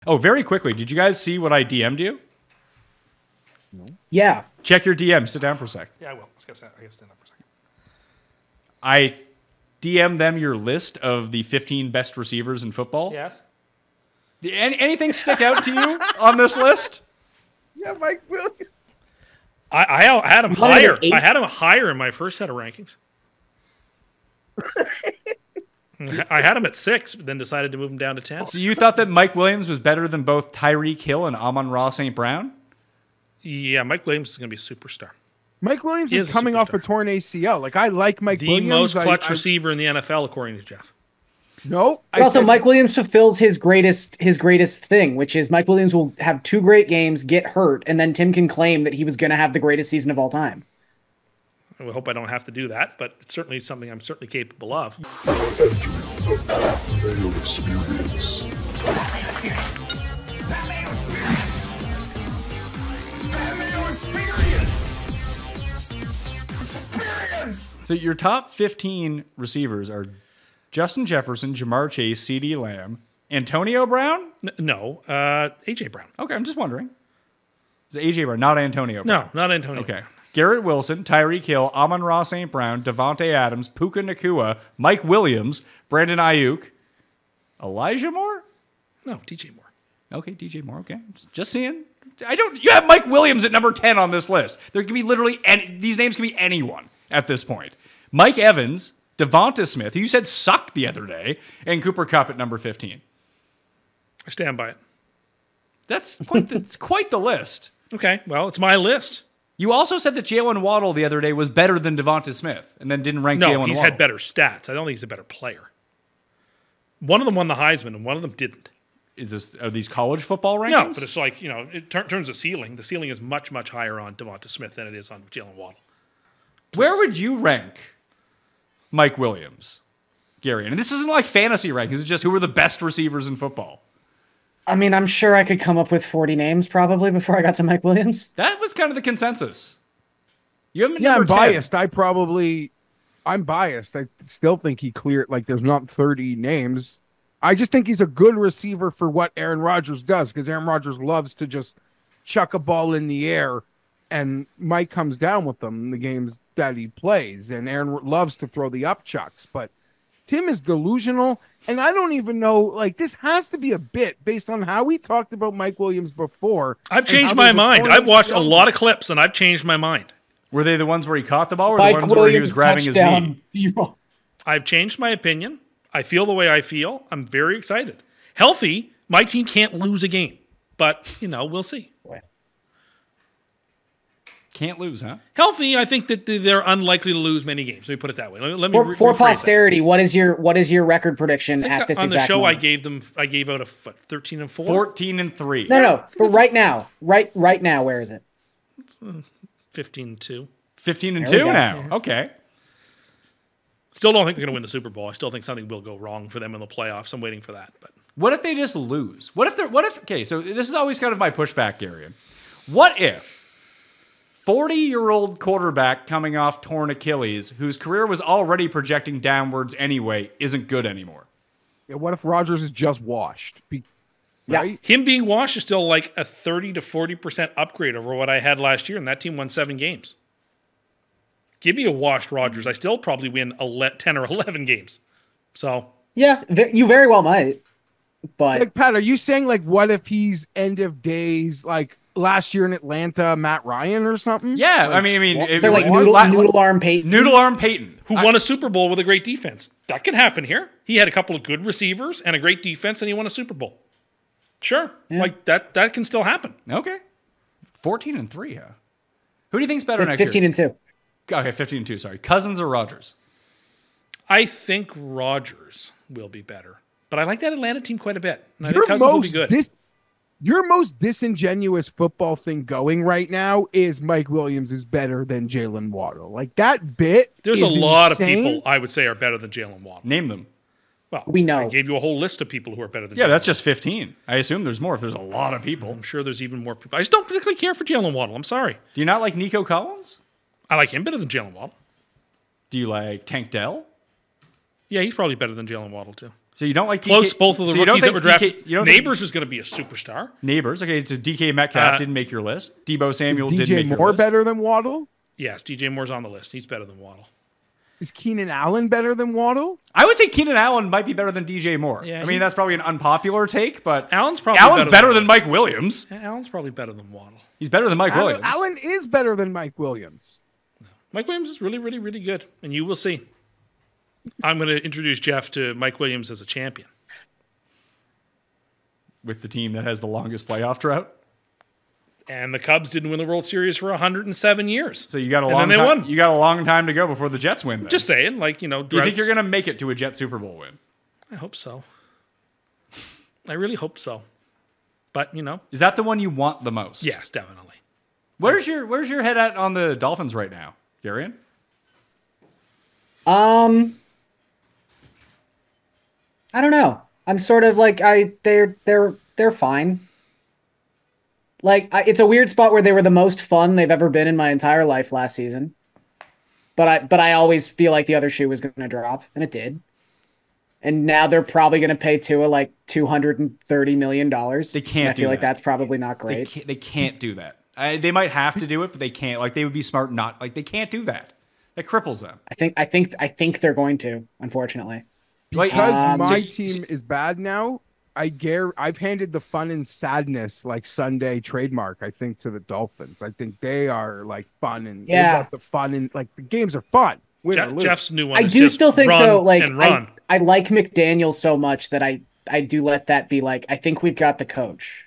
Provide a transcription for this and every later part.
Oh, very quickly, did you guys see what I DM'd you? No. Yeah. Check your DM. Sit down for a sec. Yeah, I will. I gotta stand up for a second. I DM them your list of the 15 best receivers in football. Yes. Anything stick out to you on this list? Yeah, Mike Williams. I had him You wanted higher. an 8? I had him higher in my first set of rankings. I had him at 6, but then decided to move him down to 10. So you thought that Mike Williams was better than both Tyreek Hill and Amon-Ra St. Brown? Yeah, Mike Williams is going to be a superstar. Mike Williams He is is a coming off a superstar. torn ACL. Like, I like Mike The Williams. most clutch receiver in the NFL, according to Geoff. No. But also, said- Mike Williams fulfills his greatest thing, which is Mike Williams will have 2 great games, get hurt, and then Tim can claim that he was going to have the greatest season of all time. I hope I don't have to do that, but it's certainly something I'm certainly capable of. Mayo experience. Mayo experience. That Mayo experience. That Mayo experience. Experience. So your top 15 receivers are Justin Jefferson, Jamar Chase, CeeDee Lamb, Antonio Brown? No, A.J. Brown. Okay, I'm just wondering. It's A.J. Brown, not Antonio Brown. No, not Antonio. Okay. Garrett Wilson, Tyreek Hill, Amon-Ra St. Brown, Devontae Adams, Puka Nacua, Mike Williams, Brandon Ayuk, Elijah Moore? No, DJ Moore. Okay, DJ Moore. Okay, just seeing. You have Mike Williams at number 10 on this list. There can be literally these names can be anyone at this point. Mike Evans, Devonta Smith, who you said sucked the other day, and Cooper Kupp at number 15. I stand by it. It's quite the list. Okay, well, it's my list. You also said that Jalen Waddle the other day was better than Devonta Smith, and then didn't rank Jalen Waddle. No, he's had better stats. I don't think he's a better player. One of them won the Heisman, and one of them didn't. Are these college football rankings? No, but it's like, in terms of ceiling, the ceiling is much, much higher on Devonta Smith than it is on Jalen Waddle. Where would you rank Mike Williams, Garion? And this isn't like fantasy rankings. It's just who are the best receivers in football. I mean, I'm sure I could come up with 40 names probably before I got to Mike Williams. That was kind of the consensus. You haven't. Yeah, I'm biased. I'm biased. I still think he cleared, like, there's not 30 names. I just think he's a good receiver for what Aaron Rodgers does, because Aaron Rodgers loves to just chuck a ball in the air, and Mike comes down with them in the games that he plays, and Aaron loves to throw the up chucks, but Tim is delusional, and I don't even know, like, this has to be a bit based on how we talked about Mike Williams before. I've changed my mind. I've watched a lot of clips, and I've changed my mind. Were they the ones where he caught the ball, or Mike the ones where he was grabbing his touchdown. knee? I've changed my opinion. I feel the way I feel. I'm very excited. Healthy, my team can't lose a game, but, we'll see. Can't lose, huh? Healthy, I think that they're unlikely to lose many games. Let me put it that way. Let me For rephrase posterity, what is your record prediction at this on the exact show, moment? I gave out a 13-4. 14-3. No. For right now, right now, where is it? 15-2. 15-2 There we go. now. Okay. Still don't think they're going to win the Super Bowl. I still think something will go wrong for them in the playoffs. I'm waiting for that. But What if they just lose? Okay, so this is always kind of my pushback, Garion. What if 40-year-old quarterback coming off torn Achilles, whose career was already projecting downwards anyway, isn't good anymore? Yeah, what if Rodgers is just washed? Right? him being washed is still like a 30 to 40% upgrade over what I had last year, and that team won 7 games. Give me a washed Rodgers. I still probably win 10 or 11 games. So Yeah, you very well might. But Like, Pat, are you saying, like, what if he's end of days, like last year in Atlanta, Matt Ryan or something? Yeah, Like, I mean, if they're like noodle arm Peyton. Noodle arm Peyton, who won a Super Bowl with a great defense? That can happen here. He had a couple of good receivers and a great defense, and he won a Super Bowl. Sure, like that can still happen. Okay, 14-3, huh? Who do you think's better next year? 15-2. Okay, 15-2. Sorry, Cousins or Rodgers? I think Rodgers will be better, but I like that Atlanta team quite a bit. And I think Cousins will be good. Your most disingenuous football thing going right now is Mike Williams is better than Jalen Waddle. Like, that bit. There's is a lot insane. of people I would say are better than Jalen Waddle. Name them. Well, We know. I gave you a whole list of people who are better than. Yeah, Jalen that's just 15. I assume there's more if there's a lot of people. I'm sure there's even more people. I just don't particularly care for Jalen Waddle. I'm sorry. Do you not like Nico Collins? I like him better than Jalen Waddle. Do you like Tank Dell? Yeah, he's probably better than Jalen Waddle too. So you don't like Close, DK, both of the so you don't rookies that think were drafted. DK, you don't think Neighbors is going to be a superstar. Neighbors. Okay, so DK Metcalf didn't make your list. Debo Is Samuel didn't DJ make your Moore list. better than Waddle? Yes, DJ Moore's on the list. He's better than Waddle. Is Keenan Allen better than Waddle? I would say Keenan Allen might be better than DJ Moore. Yeah, I mean, that's probably an unpopular take, but Allen's probably better than Mike Williams. Allen's probably better than Waddle. He's better than Mike Williams. Allen is better than Mike Williams. Mike Williams is really, really, really good, and you will see. I'm going to introduce Geoff to Mike Williams as a champion. With the team that has the longest playoff drought. And the Cubs didn't win the World Series for 107 years. So you got a And long then they time. won. You got a long time to go before the Jets win. Then. Just saying, like, you know, Do you think droughts- you're going to make it to a Jet Super Bowl win? I hope so. I really hope so. But, you know, Is that the one you want the most? yes, definitely. Where's your head at on the Dolphins right now, Garion? I don't know. I'm sort of like they're fine. Like it's a weird spot where they were the most fun they've ever been in my entire life last season. But I always feel like the other shoe was going to drop, and it did. And now they're probably going to pay Tua like $230 million. They can't. I feel like that's probably not great. They can't do that. They might have to do it, but they can't. Like they would be smart not. Like they can't do that. That cripples them. I think they're going to, unfortunately. Like, Because my so- team is bad now, I've handed the fun and sadness like Sunday trademark, I think, to the Dolphins. I think they are like fun and they got the fun and like the games are fun. Win or lose. Jeff's new one I is do just still think run though, like and run. I like McDaniel so much that I do let that be like I think we've got the coach.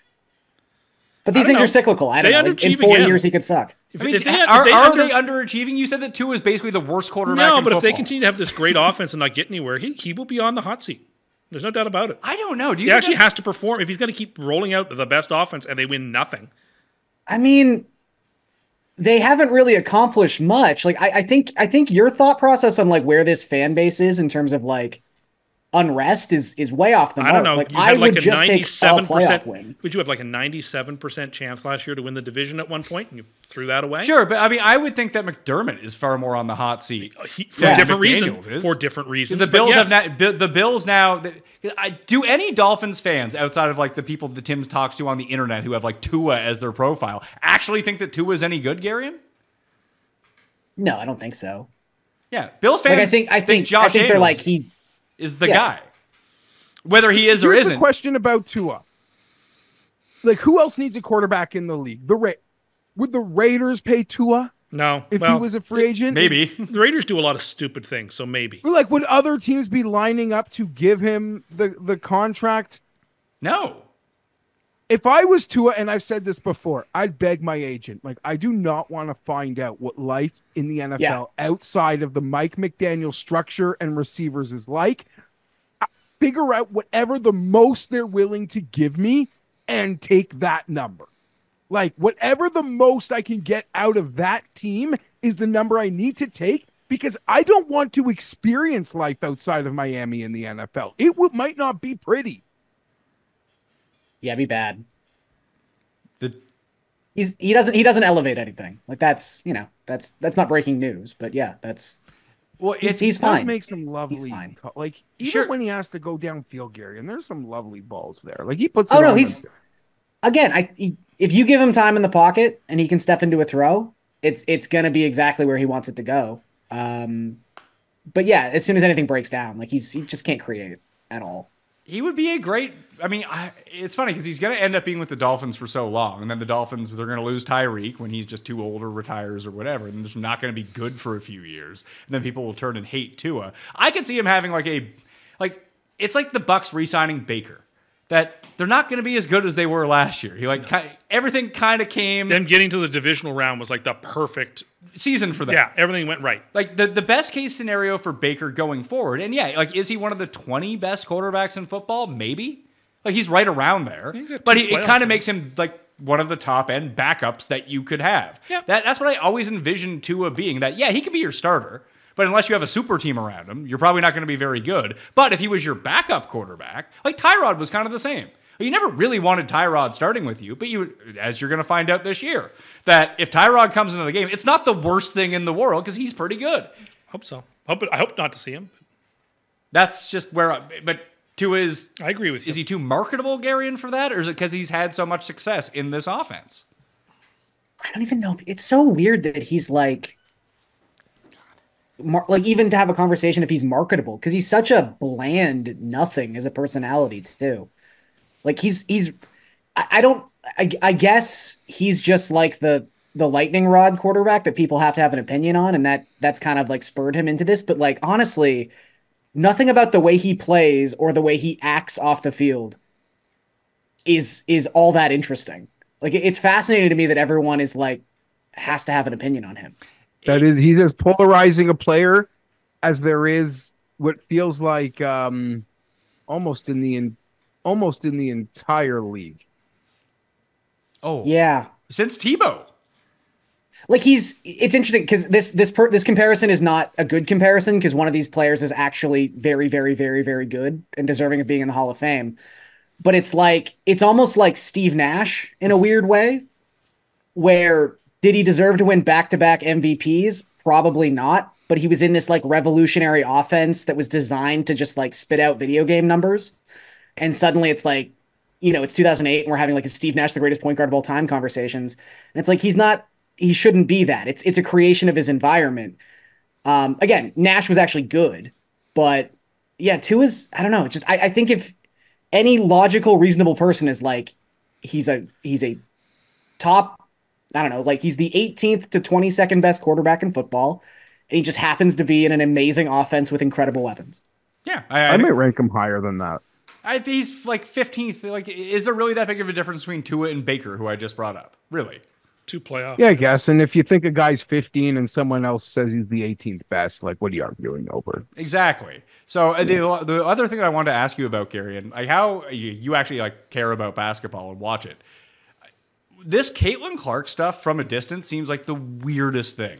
But these I don't things know. are cyclical. I They don't know. In underachieve 4 again. years, he could suck. If, I mean, if they, are if they underachieving? You said that Tua is basically the worst quarterback. no, in but if they football. continue to have this great offense and not get anywhere, he will be on the hot seat. There's no doubt about it. I don't know. Do you He think actually that- has to perform. If he's going to keep rolling out the best offense and they win nothing, I mean, they haven't really accomplished much. Like I think your thought process on like where this fan base is in terms of like unrest is way off the mark. I don't know. Like You I had would like a just take a playoff win. Would you have like a 97% chance last year to win the division at one point, and you threw that away? Sure, but I mean, I would think that McDermott is far more on the hot seat. For Yeah, different McDaniels reasons. is. For different reasons. The but Bills yes. have not. The Bills now. Do any Dolphins fans outside of like the people that Tim talks to on the internet who have like Tua as their profile actually think that Tua is any good, Garion? No, I don't think so. Yeah, Bills fans. Like I think Josh they're Daniels like he. is the Yeah. guy, whether he is or Here's the isn't. question about Tua. Like, who else needs a quarterback in the league? Would the Raiders pay Tua No. if well, he was a free agent? Maybe. the Raiders do a lot of stupid things, so maybe. Or, like, would other teams be lining up to give him the contract? No. If I was Tua, and I've said this before, I'd beg my agent. Like, I do not want to find out what life in the NFL outside of the Mike McDaniel structure and receivers is like. Figure out whatever the most they're willing to give me and take that number. Like, whatever the most I can get out of that team is the number I need to take because I don't want to experience life outside of Miami in the NFL. It might not be pretty. Yeah, be bad. The He doesn't elevate anything. Like that's not breaking news, but yeah, well, he's He fine. makes some lovely, fine. like even Sure. when he has to go downfield, Gary, and there's some lovely balls there. Like he puts. Oh it no, on he's the- again. If you give him time in the pocket and he can step into a throw, it's gonna be exactly where he wants it to go. But yeah, as soon as anything breaks down, like he just can't create at all. he would be a great. I mean, it's funny because he's going to end up being with the Dolphins for so long, and then the Dolphins they're going to lose Tyreek when he's just too old or retires or whatever, and it's not going to be good for a few years, and then people will turn and hate Tua. I could see him having it's like the Bucks re-signing Baker, that they're not going to be as good as they were last year. Everything kind of came Them getting to the divisional round was like the perfect. season for them. Yeah, everything went right. Like the best case scenario for Baker going forward, and yeah, like is he one of the 20 best quarterbacks in football? Maybe. Like he's right around there, He's got but two it playoff kind of games. makes him like one of the top end backups that you could have. Yeah. That's what I always envisioned Tua being. That yeah, he could be your starter, but unless you have a super team around him, you're probably not going to be very good. But if he was your backup quarterback, like Tyrod was kind of the same. You never really wanted Tyrod starting with you, but as you're going to find out this year, that if Tyrod comes into the game, it's not the worst thing in the world because he's pretty good. Hope so. I hope not to see him. That's just where. But I agree with you. Is he too marketable, Garion, for that? Or is it because he's had so much success in this offense? I don't even know. It's so weird that he's like even to have a conversation if he's marketable, because he's such a bland nothing as a personality too. Like I guess he's just like the lightning rod quarterback that people have to have an opinion on, and that's kind of like spurred him into this. But like honestly, nothing about the way he plays or the way he acts off the field is all that interesting. Like it's fascinating to me that everyone is like has to have an opinion on him. That is, he's as polarizing a player as there is what feels like almost in the entire league. Oh, Yeah. since Tebow. Like it's interesting because this comparison is not a good comparison, because one of these players is actually very, very, very, very good and deserving of being in the Hall of Fame. But it's almost like Steve Nash in a weird way, where did he deserve to win back-to-back MVPs? Probably not. But he was in this like revolutionary offense that was designed to just like spit out video game numbers. And suddenly it's like, it's 2008 and we're having like a Steve Nash, the greatest point guard of all time conversations. And it's like, he shouldn't be that. It's a creation of his environment. Again, Nash was actually good, but yeah, Tua's, I don't know. Just, I think if any logical, reasonable person is like, he's a top, I don't know, like he's the 18th to 22nd best quarterback in football. And he just happens to be in an amazing offense with incredible weapons. Yeah. I might rank him higher than that. I think he's like 15th. Like, is there really that big of a difference between Tua and Baker, who I just brought up? Really? 2 playoffs. Yeah, I guess. And if you think a guy's 15 and someone else says he's the 18th best, like, what are you arguing over? Exactly. So the other thing that I wanted to ask you about, Gary, and like how you actually like care about basketball and watch it. This Caitlin Clark stuff from a distance seems like the weirdest thing.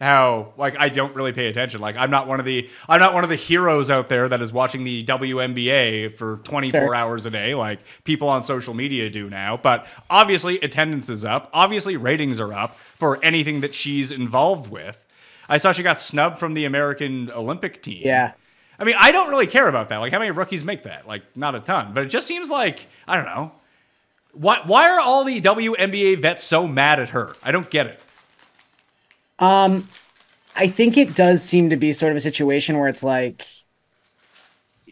How like I don't really pay attention. Like I'm not one of the heroes out there that is watching the WNBA for 24 hours a day like people on social media do now. But obviously attendance is up. Obviously ratings are up for anything that she's involved with. I saw she got snubbed from the American Olympic team. Yeah. I mean, I don't really care about that. Like how many rookies make that? Like not a ton. But it just seems like, I don't know. Why are all the WNBA vets so mad at her? I don't get it. I think it does seem to be sort of a situation where it's like,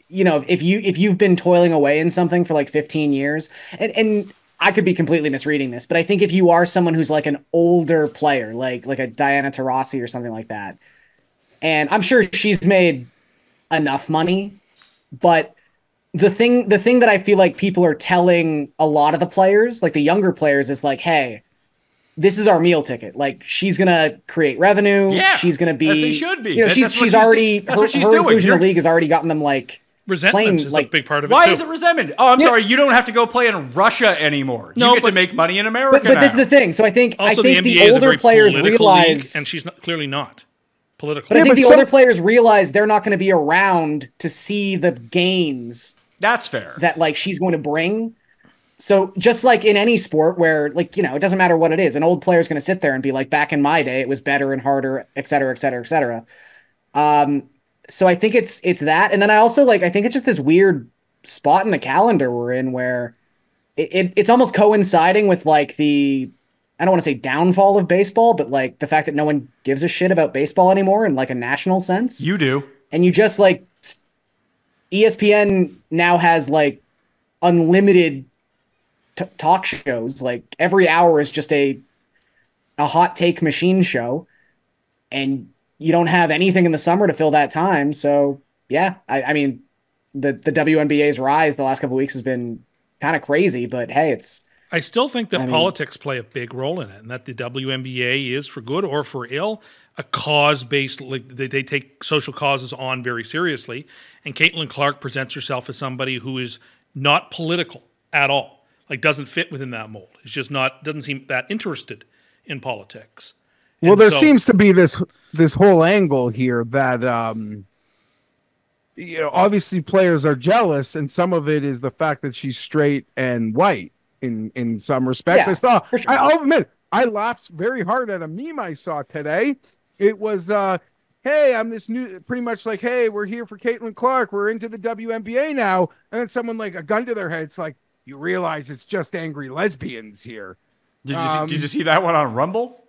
if you've been toiling away in something for like 15 years, and I could be completely misreading this, but I think if you are someone who's like an older player, like a Diana Taurasi or something like that, and I'm sure she's made enough money, but the thing that I feel like people are telling a lot of the players, like the younger players, is like, hey, this is our meal ticket. Like she's gonna create revenue. Yeah, she's gonna be. As they should be. She's already that's her what she's doing. inclusion in the league has already gotten them like Resentment playing, is like, a big part of it. Why too. is it resentment? Oh, I'm sorry. You don't have to go play in Russia anymore. No, You get to but- make money in America But this is now. the thing. So I think Also, the NBA is a older very players political realize, league, and she's clearly not political. but I think but the some- older players realize they're not going to be around to see the gains That's fair. that like she's going to bring. So just like in any sport where like, it doesn't matter what it is, an old player is going to sit there and be like, back in my day, it was better and harder, et cetera, et cetera, et cetera. So I think it's that. And then I also I think it's just this weird spot in the calendar we're in where it's almost coinciding with like I don't want to say downfall of baseball, but like the fact that no one gives a shit about baseball anymore in like a national sense. You do. And you just like ESPN now has like unlimited talk shows. Like every hour is just a hot take machine show, and you don't have anything in the summer to fill that time. So yeah, I mean the WNBA's rise the last couple of weeks has been kind of crazy, but hey, I still think that politics play a big role in it, and that the WNBA is, for good or for ill, a cause-based. Like they take social causes on very seriously. And Caitlin Clark presents herself as somebody who is not political at all. Like doesn't fit within that mold. It's just doesn't seem that interested in politics. Well, And there so- seems to be this whole angle here that obviously players are jealous, and some of it is the fact that she's straight and white in some respects. Yeah, for sure. I'll admit, I laughed very hard at a meme I saw today. It was hey, I'm this new, pretty much like, hey, we're here for Caitlin Clark. We're into the WNBA now. And then someone like a gun to their head, it's like, you realize it's just angry lesbians here. Did you see that one on Rumble?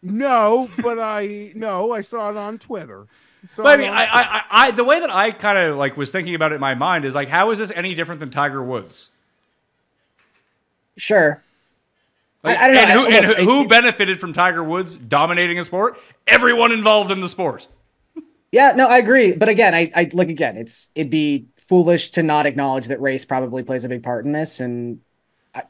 No, but I saw it on Twitter. So But I mean, I the way that I kind of like was thinking about it in my mind is like, how is this any different than Tiger Woods? Sure. Like, I don't know. And who benefited from Tiger Woods dominating a sport? Everyone involved in the sport. Yeah, no, I agree. But again, I look again, it'd be foolish to not acknowledge that race probably plays a big part in this. And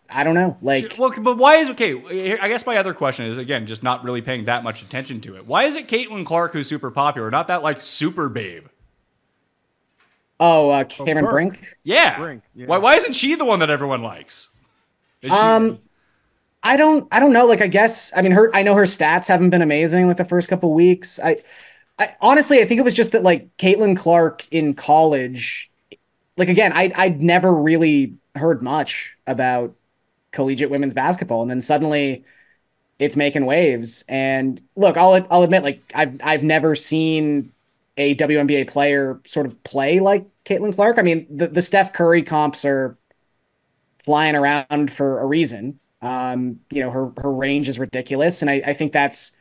I don't know. Like, Well, but why is okay? I guess my other question is again just not really paying that much attention to it. Why is it Caitlin Clark who's super popular, not that like super babe? Cameron Burke. Brink. Yeah. Brink, yeah. Why isn't she the one that everyone likes? Is she- I don't know. Like, I guess, I mean, I know her stats haven't been amazing with the first couple weeks. I honestly, I think it was just that like Caitlin Clark in college, like, again, I'd never really heard much about collegiate women's basketball. And then suddenly it's making waves. And look, I'll admit, like, I've never seen a WNBA player sort of play like Caitlin Clark. I mean, the Steph Curry comps are flying around for a reason. Her range is ridiculous. And I think that's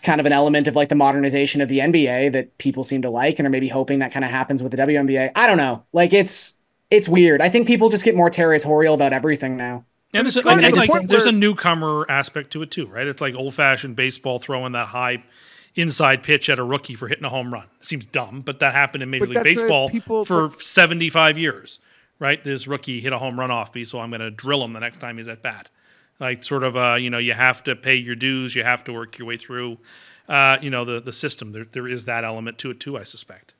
kind of an element of like the modernization of the NBA that people seem to like and are maybe hoping that kind of happens with the WNBA. I don't know. Like it's weird. I think people just get more territorial about everything now. Yeah, there's a newcomer aspect to it too, right? It's like old-fashioned baseball throwing that high inside pitch at a rookie for hitting a home run. It seems dumb, but that happened in Major League Baseball for 75 years. Right, this rookie hit a home run off me, so I'm going to drill him the next time he's at bat. Like sort of, you have to pay your dues, you have to work your way through, the system. There is that element to it too, I suspect.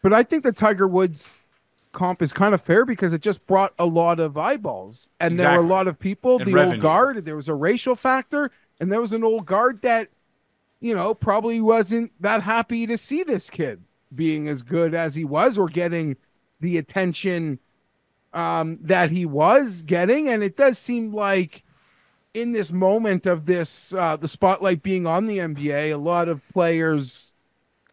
But I think the Tiger Woods comp is kind of fair because it just brought a lot of eyeballs, and there were a lot of people. And the revenue. Old guard, there was a racial factor, and there was an old guard that, probably wasn't that happy to see this kid being as good as he was or getting the attention that he was getting. And it does seem like in this moment of this, the spotlight being on the NBA, a lot of players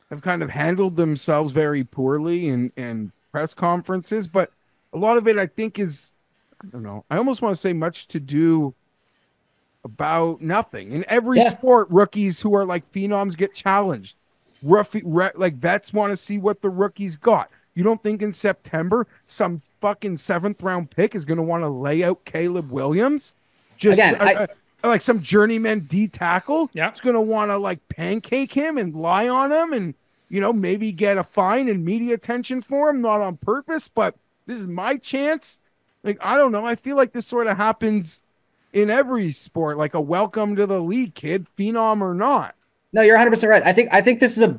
have kind of handled themselves very poorly in press conferences, but a lot of it, I think, is, I don't know, I almost want to say much to do about nothing. In every sport, rookies who are like phenoms get challenged. Like vets want to see what the rookies got. You don't think in September some fucking 7th round pick is going to want to lay out Caleb Williams? Just again, like some journeyman D tackle. Yeah, it's going to want to like pancake him and lie on him, and maybe get a fine and media attention for him, not on purpose, but this is my chance. Like, I don't know. I feel like this sort of happens in every sport, like a welcome to the league, kid, phenom or not. No, you're 100% right. I think this is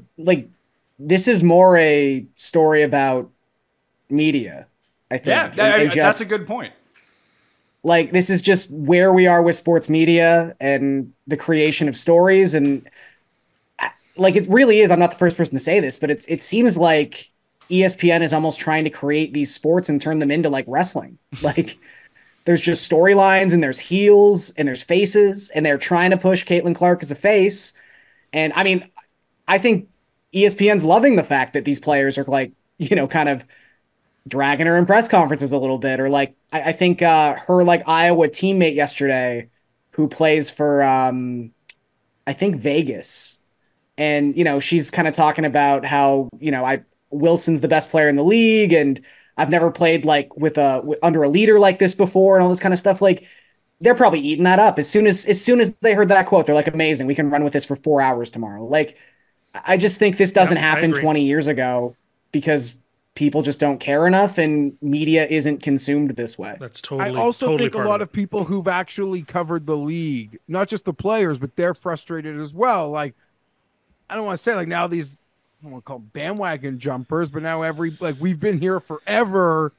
this is more a story about media, I think. Yeah, that's a good point. Like, this is just where we are with sports media and the creation of stories. And like, it really is, I'm not the first person to say this, but it seems like ESPN is almost trying to create these sports and turn them into like wrestling. Like, there's just storylines and there's heels and there's faces, and they're trying to push Caitlin Clark as a face. And I mean, I think ESPN's loving the fact that these players are like, kind of dragging her in press conferences a little bit. Or like, I think her like Iowa teammate yesterday who plays for, I think Vegas. And, she's kind of talking about how, Wilson's the best player in the league. And I've never played like under a leader like this before and all this kind of stuff. Like, they're probably eating that up as soon as they heard that quote. They're like, amazing, we can run with this for 4 hours tomorrow. Like, I just think this doesn't happen 20 years ago because people just don't care enough and media isn't consumed this way. That's totally. I also totally think a lot of people who've actually covered the league, not just the players, but they're frustrated as well. Like, I don't want to say like now these, I don't want to call them bandwagon jumpers, but now we've been here forever,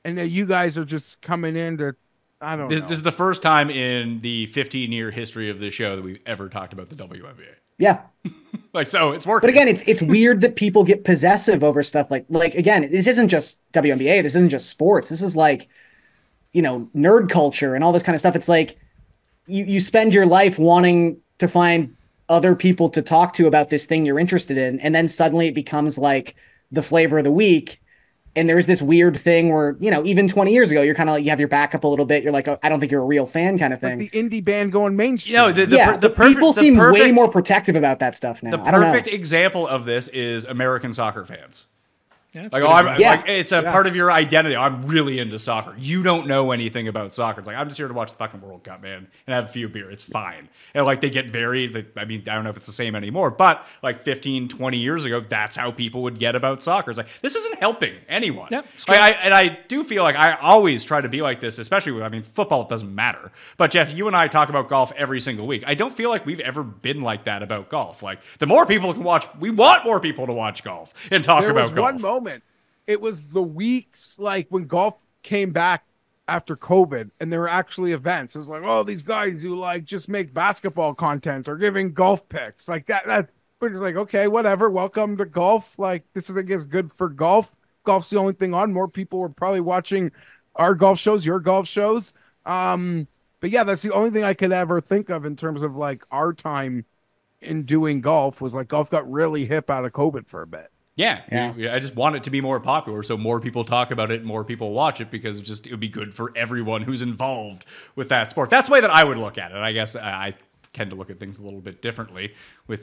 and now you guys are just coming in to, I don't know. This is the first time in the 15-year history of this show that we've ever talked about the WNBA. Yeah. Like, so it's working. But again, it's weird that people get possessive over stuff like again, this isn't just WNBA, this isn't just sports. This is like, nerd culture and all this kind of stuff. It's like you spend your life wanting to find other people to talk to about this thing you're interested in. And then suddenly it becomes like the flavor of the week. And there's this weird thing where, you know, even 20 years ago, you're kind of like, you have your back up a little bit. You're like, oh, I don't think you're a real fan kind of thing. Like the indie band going mainstream. You know, the perfect, people seem way more protective about that stuff now. The perfect example of this is American soccer fans. Yeah, Like, it's a part of your identity. I'm really into soccer. You don't know anything about soccer. It's like, I'm just here to watch the fucking World Cup, man, and have a few beer. It's fine. And like, they get very, I mean, I don't know if it's the same anymore, but like 15, 20 years ago, that's how people would get about soccer. It's like, this isn't helping anyone. Yep, I do feel like I always try to be like this, especially with, I mean, football doesn't matter. But Geoff, you and I talk about golf every single week. I don't feel like we've ever been like that about golf. Like, the more people can watch, we want more people to watch golf and talk about golf. There was one moment. It was the weeks like when golf came back after COVID and there were actually events. It was like, oh, these guys who like just make basketball content or giving golf picks like that. But it's like, okay, whatever. Welcome to golf. Like, this is, I guess, good for golf. Golf's the only thing on. More people were probably watching our golf shows, your golf shows. But yeah, that's the only thing I could ever think of in terms of like our time in doing golf was like golf got really hip out of COVID for a bit. Yeah. I just want it to be more popular so more people talk about it and more people watch it because it would be good for everyone who's involved with that sport. That's the way that I would look at it. I guess I tend to look at things a little bit differently.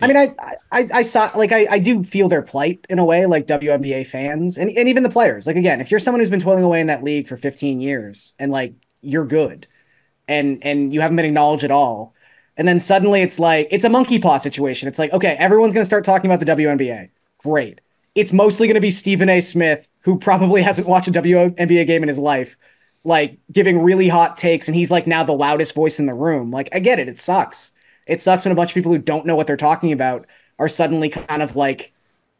I mean, I saw, like, I do feel their plight in a way, like WNBA fans and even the players. Like, again, if you're someone who's been toiling away in that league for 15 years and like you're good and you haven't been acknowledged at all, and then suddenly it's like, it's a monkey paw situation. It's like, okay, everyone's going to start talking about the WNBA. Great. It's mostly going to be Stephen A. Smith, who probably hasn't watched a WNBA game in his life, like giving really hot takes. And he's like now the loudest voice in the room. Like, I get it. It sucks. It sucks when a bunch of people who don't know what they're talking about are suddenly kind of like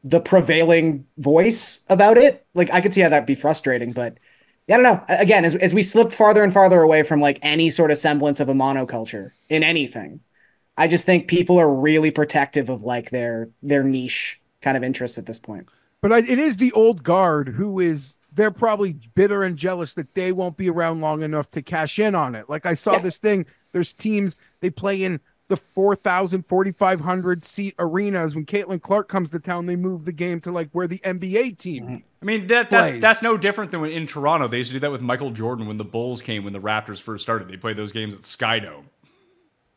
the prevailing voice about it. Like, I could see how that'd be frustrating, but yeah, I don't know. Again, as we slip farther and farther away from like any sort of semblance of a monoculture in anything, I just think people are really protective of like their niche kind of interest at this point. But it is the old guard they're probably bitter and jealous that they won't be around long enough to cash in on it. Like I saw this thing, there's teams, they play in the 4,000, 4,500 seat arenas. When Caitlin Clark comes to town, they move the game to like where the NBA team I mean, that's no different than when in Toronto, they used to do that with Michael Jordan when the Bulls came, when the Raptors first started. They played those games at Skydome.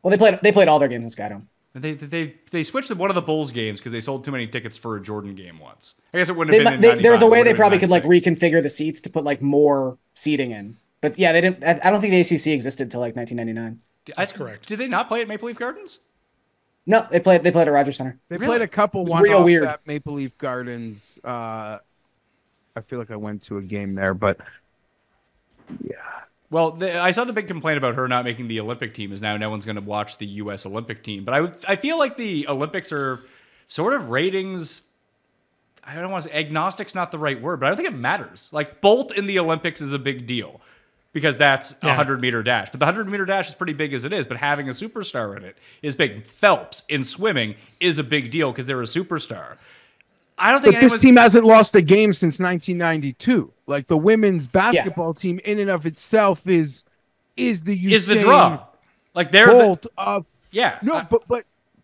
Well, they played all their games in Skydome. They switched to one of the Bulls games because they sold too many tickets for a Jordan game once. I guess it wouldn't have been in There's a way they probably could 96. like reconfigure the seats to put like more seating in. But yeah, they didn't. I don't think the ACC existed until like 1999. That's correct. Did they not play at Maple Leaf Gardens? No, they played at Rogers Center. They played a couple real one-offs weird. at Maple Leaf Gardens. I feel like I went to a game there, but yeah. Well, I saw the big complaint about her not making the Olympic team is now no one's going to watch the U.S. Olympic team. But I feel like the Olympics are sort of ratings. I don't want to say agnostic's not the right word, but I don't think it matters. Like Bolt in the Olympics is a big deal because that's a 100-meter dash. But the 100-meter dash is pretty big as it is, but having a superstar in it is big. Phelps in swimming is a big deal because they're a superstar. I don't think this team hasn't lost a game since 1992. Like the women's basketball team in and of itself is the draw. Like they're Bolt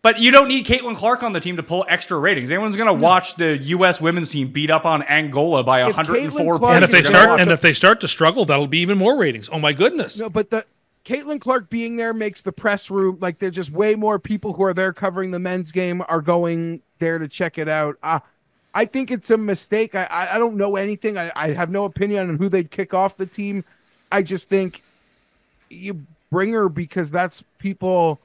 but you don't need Caitlin Clark on the team to pull extra ratings. Anyone's going to watch the U.S. women's team beat up on Angola by 104 points. And if they start to struggle, that'll be even more ratings. Oh my goodness! No, but the Caitlin Clark being there makes the press room like there's just way more people who are there covering the men's game are going there to check it out. I think it's a mistake. I don't know anything. I have no opinion on who they'd kick off the team. I just think you bring her because that's people.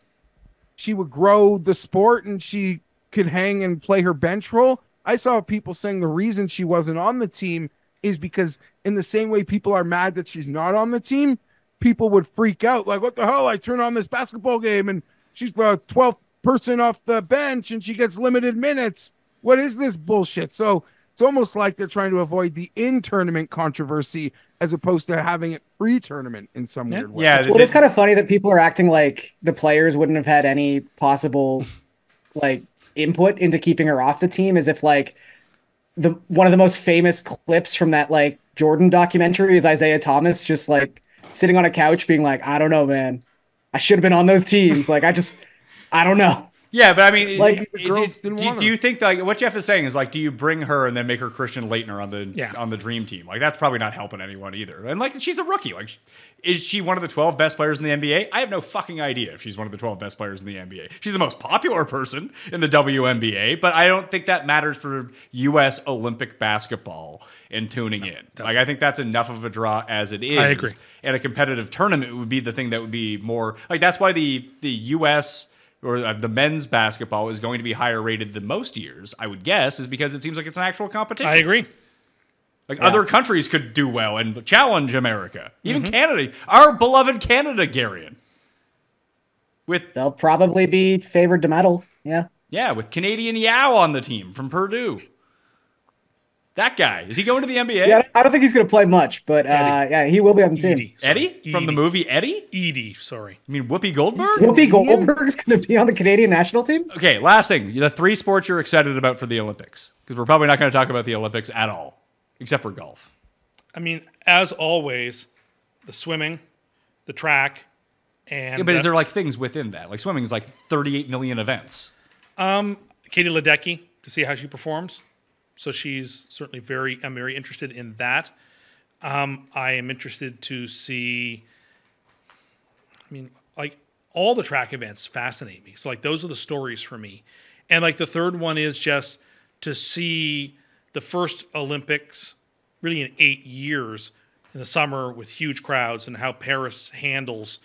She would grow the sport and she could hang and play her bench role. I saw people saying the reason she wasn't on the team is because in the same way people are mad that she's not on the team, people would freak out. Like, what the hell? I turn on this basketball game and she's the 12th person off the bench and she gets limited minutes. What is this bullshit? So it's almost like they're trying to avoid the in-tournament controversy as opposed to having it pre-tournament in some weird way. Yeah, well, it's kind of funny that people are acting like the players wouldn't have had any possible like input into keeping her off the team, as if like one of the most famous clips from that like Jordan documentary is Isaiah Thomas just like sitting on a couch being like, I don't know, man. I should have been on those teams. Like, I don't know. Yeah, but I mean, Like, the girls didn't want do her. you think like what Geoff is saying is like, do you bring her and then make her Christian Laettner on the dream team? Like that's probably not helping anyone either. And like she's a rookie. Like, is she one of the 12 best players in the NBA? I have no fucking idea if she's one of the 12 best players in the NBA. She's the most popular person in the WNBA, but I don't think that matters for U.S. Olympic basketball and tuning in. Like I think that's enough of a draw as it is. I agree. And a competitive tournament would be the thing that would be more like that's why the U.S. or the men's basketball is going to be higher rated than most years, I would guess, is because it seems like it's an actual competition. I agree. Like other countries could do well and challenge America. Even Canada. Our beloved Canada, Garion. They'll probably be favored to medal. Yeah. With Canadian Yao on the team from Purdue. That guy. Is he going to the NBA? Yeah, I don't think he's going to play much, but yeah, he will be on the team. Edie. Sorry. Eddie? From the movie Eddie? Edie, sorry. I mean, Whoopi Goldberg? Whoopi Goldberg's going to be on the Canadian national team? Okay, last thing. The 3 sports you're excited about for the Olympics. Because we're probably not going to talk about the Olympics at all. Except for golf. I mean, as always, the swimming, the track, and... Yeah, but is there like things within that? Like swimming is like 38 million events. Katie Ledecky, to see how she performs. So she's certainly I'm very interested in that. I am interested to see... I mean, like, all the track events fascinate me. So, like, those are the stories for me. And, like, the third one is just to see the first Olympics really in 8 years in the summer with huge crowds and how Paris handles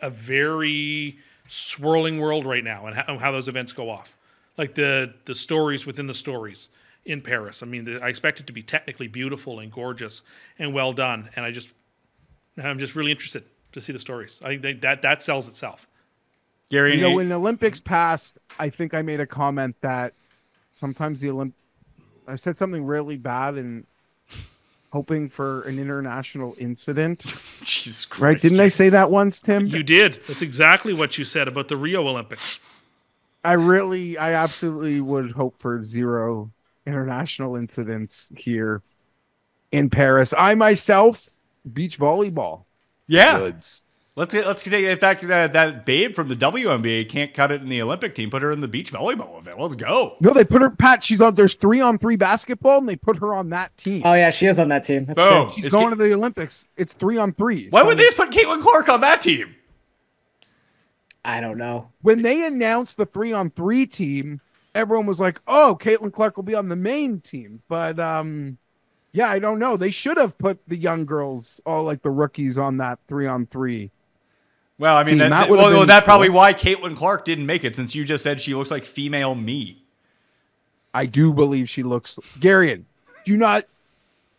a very swirling world right now and how those events go off. Like the stories within the stories in Paris. I mean, I expect it to be technically beautiful and gorgeous and well done. And I'm just really interested to see the stories. I think that sells itself. Gary, You know, when the Olympics passed, I think I made a comment that sometimes I said something really bad and hoping for an international incident. Jesus Christ. Right? Didn't I say that once, Tim? You did. That's exactly what you said about the Rio Olympics. I absolutely would hope for 0 international incidents here in Paris. I myself, beach volleyball. Yeah. Goods. Let's take in fact that babe from the WNBA can't cut it in the Olympic team. Put her in the beach volleyball event. Let's go. No, they put her, Pat, there's 3-on-3 basketball, and they put her on that team. Oh, yeah, she is on that team. That's Boom. true. She's Is going to the Olympics. It's 3-on-3. Why So would they just put Caitlin Clark on that team? I don't know. when they announced the 3-on-3 team, everyone was like, oh, Caitlin Clark will be on the main team. But yeah, I don't know. They should have put the young girls, all like the rookies, on that 3-on-3. Well, I mean, Team, that that, would've been that's probably cool. why Caitlin Clark didn't make it, since you just said she looks like female me. I do believe she looks. Garion, do not.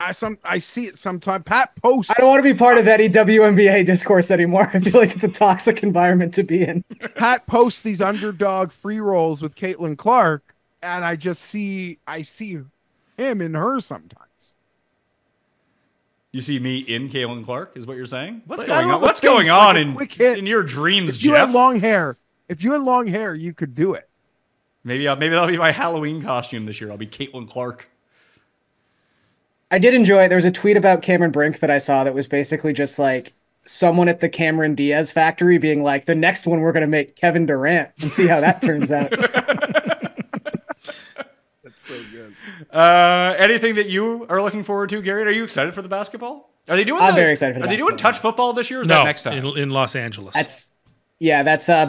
I see it sometimes. Pat posts. I don't want to be part of any WNBA discourse anymore. I feel like it's a toxic environment to be in. Pat posts these underdog free rolls with Caitlin Clark, and I see him in her sometimes. You see me in Caitlin Clark, is what you're saying? What's But I going don't on? know, What's things going like on a quick hit. in your dreams, If you Geoff? had long hair, you could do it. Maybe that'll be my Halloween costume this year. I'll be Caitlin Clark. I did enjoy it. There was a tweet about Cameron Brink that I saw that was basically just like someone at the Cameron Diaz factory being like, the next one we're going to make Kevin Durant and see how that turns out. That's so good. Anything that you are looking forward to, Gary? Are you excited for the basketball? Are they doing? I'm very excited for the Are they doing basketball. touch football this year? Or is No, that next time? in Los Angeles. That's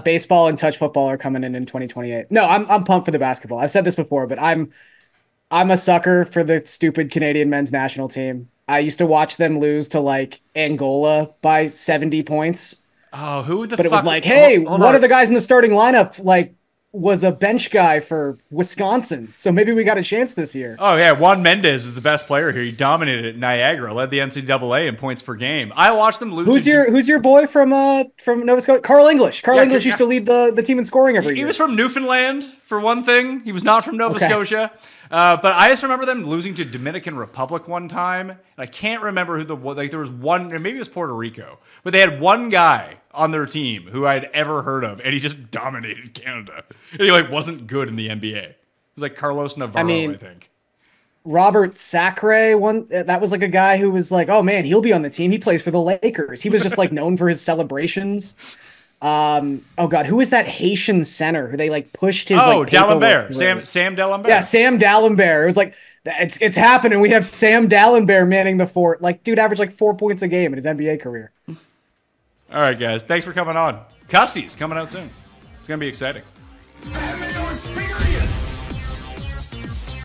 baseball and touch football are coming in 2028. No, I'm pumped for the basketball. I've said this before, but I'm a sucker for the stupid Canadian men's national team. I used to watch them lose to like Angola by 70 points. Oh, who the? But fuck? it was like, hey, Hold one on. of the guys in the starting lineup like was a bench guy for Wisconsin. So maybe we got a chance this year. Oh yeah, Juan Mendez is the best player here. He dominated at Niagara, led the NCAA in points per game. I watched them lose. Who's your boy from Nova Scotia? Carl English. Carl English used to lead the team in scoring every He year. was from Newfoundland, for one thing. He was not from Nova Okay. Scotia. But I just remember them losing to Dominican Republic one time. And I can't remember who there was one, or maybe it was Puerto Rico. But they had one guy on their team who I'd ever heard of, and he just dominated Canada. And he wasn't good in the NBA. It was like Carlos Navarro, I think. Robert Sacre, that was like a guy who was like, oh man, he'll be on the team. He plays for the Lakers. He was just like known for his celebrations. Oh god, who is that Haitian center who they like pushed his Oh, like paperwork D'Alembert. through? Sam D'Alembert. Yeah, Sam D'Alembert. It was like it's happening. We have Sam D'Alembert manning the fort. Like, dude averaged like 4 points a game in his NBA career. All right, guys. Thanks for coming on. Custy's coming out soon. It's gonna be exciting. Mayo experience.